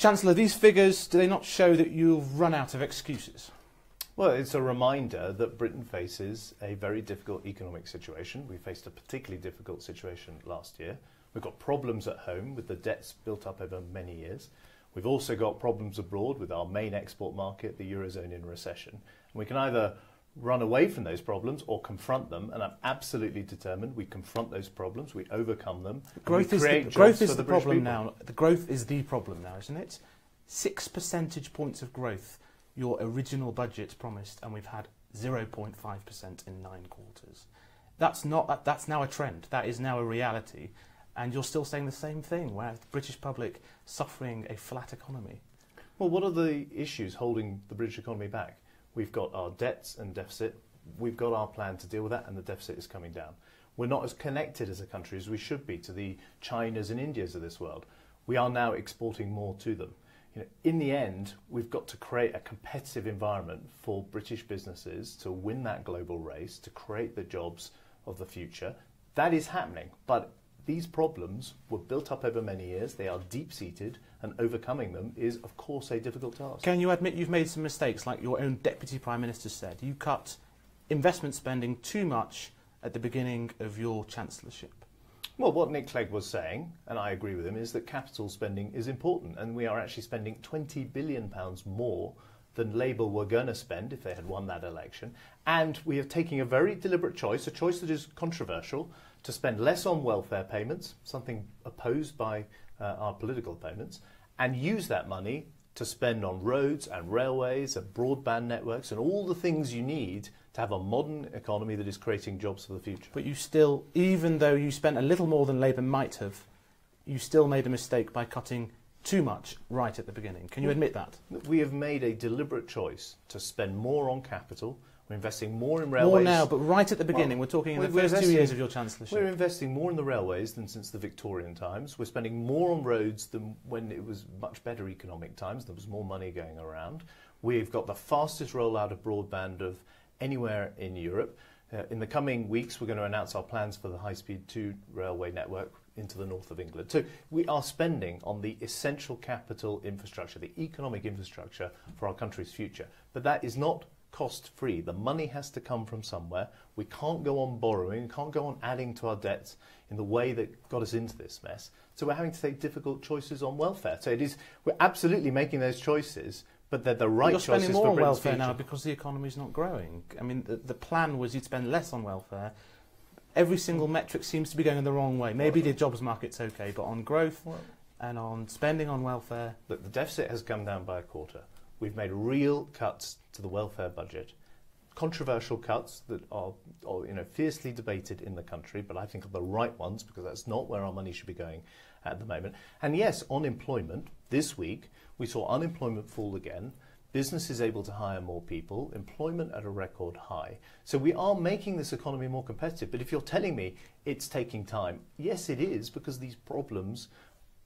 Chancellor, these figures, do they not show that you've run out of excuses? Well, it's a reminder that Britain faces a very difficult economic situation. We faced a particularly difficult situation last year. We've got problems at home with the debts built up over many years. We've also got problems abroad with our main export market, the Eurozone, in recession. And we can either run away from those problems or confront them, and I'm absolutely determined we confront those problems, we overcome them. Growth is the problem now. The growth is the problem now, isn't it? 6 percentage points of growth your original budget promised, and we've had 0.5% in 9 quarters. That's now a trend. That is now a reality. And you're still saying the same thing, whereas the British public suffering a flat economy. Well, what are the issues holding the British economy back? We've got our debts and deficit. We've got our plan to deal with that, and the deficit is coming down. We're not as connected as a country as we should be to the Chinas and Indias of this world. We are now exporting more to them. In the end, we've got to create a competitive environment for British businesses to win that global race, to create the jobs of the future. That is happening, but these problems were built up over many years. They are deep-seated, and overcoming them is, of course, a difficult task. Can you admit you've made some mistakes, like your own Deputy Prime Minister said? You cut investment spending too much at the beginning of your chancellorship. Well, what Nick Clegg was saying, and I agree with him, is that capital spending is important, and we are actually spending £20 billion more than Labour were going to spend if they had won that election. And we are taking a very deliberate choice, a choice that is controversial, to spend less on welfare payments, something opposed by our political opponents, and use that money to spend on roads and railways and broadband networks and all the things you need to have a modern economy that is creating jobs for the future. But you still, even though you spent a little more than Labour might have, you still made a mistake by cutting too much right at the beginning. Can you admit that? We have made a deliberate choice to spend more on capital. We're investing more in railways. More now, but right at the beginning, we're talking in the first 2 years of your chancellorship. We're investing more in the railways than since the Victorian times. We're spending more on roads than when it was much better economic times. There was more money going around. We've got the fastest rollout of broadband of anywhere in Europe. In the coming weeks, we're going to announce our plans for the high-speed 2 railway network into the north of England. So we are spending on the essential capital infrastructure, the economic infrastructure for our country's future. But that is not cost-free. The money has to come from somewhere. We can't go on borrowing, we can't go on adding to our debts in the way that got us into this mess. So we're having to take difficult choices on welfare. So we're absolutely making those choices, but they're the right choices for Britain's future. You're spending more on welfare now because the economy's not growing. I mean, the plan was you'd spend less on welfare. Every single metric seems to be going in the wrong way. Maybe the jobs market's okay, but on growth and on spending on welfare... Look, the deficit has come down by a quarter. We've made real cuts to the welfare budget. Controversial cuts that are fiercely debated in the country, but I think are the right ones because that's not where our money should be going at the moment. And yes, unemployment. This week, we saw unemployment fall again. Businesses able to hire more people, employment at a record high. So we are making this economy more competitive. But if you're telling me it's taking time, yes, it is, because these problems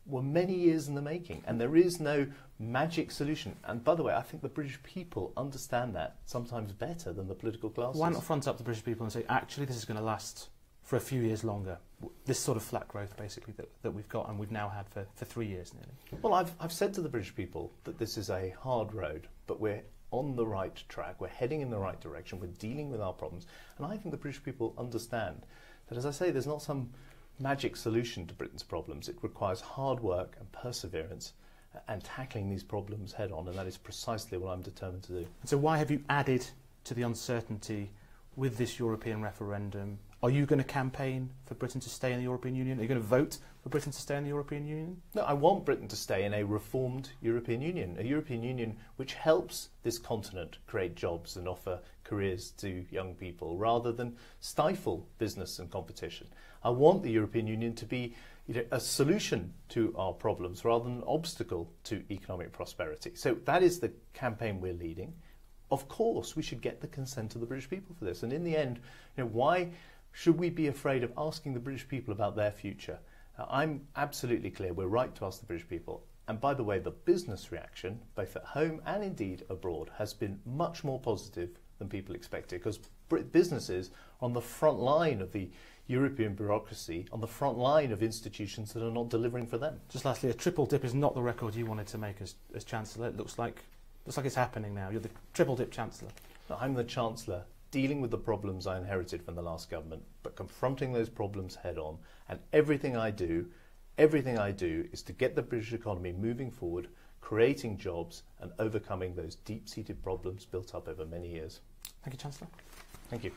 were many years in the making, and there is no magic solution. And by the way, I think the British people understand that sometimes better than the political classes. Why not front up the British people and say, actually, this is going to last for a few years longer? This sort of flat growth, basically, that we've got and we've now had for 3 years nearly. Well, I've said to the British people that this is a hard road, but we're on the right track, we're heading in the right direction, we're dealing with our problems. And I think the British people understand that, as I say, there's not some magic solution to Britain's problems. It requires hard work and perseverance and tackling these problems head on, and that is precisely what I'm determined to do. So why have you added to the uncertainty with this European referendum? Are you going to campaign for Britain to stay in the European Union? Are you going to vote for Britain to stay in the European Union? No, I want Britain to stay in a reformed European Union, a European Union which helps this continent create jobs and offer careers to young people rather than stifle business and competition. I want the European Union to be a solution to our problems rather than an obstacle to economic prosperity. So that is the campaign we're leading. Of course, we should get the consent of the British people for this. And in the end, why should we be afraid of asking the British people about their future? I'm absolutely clear we're right to ask the British people. And by the way, the business reaction, both at home and indeed abroad, has been much more positive than people expected, because businesses are on the front line of the European bureaucracy on the front line of institutions that are not delivering for them. Just lastly, a triple dip is not the record you wanted to make as Chancellor. It looks like it's happening now. You're the triple dip Chancellor. No, I'm the Chancellor, dealing with the problems I inherited from the last government, but confronting those problems head on. And everything I do is to get the British economy moving forward, creating jobs and overcoming those deep-seated problems built up over many years. Thank you, Chancellor. Thank you.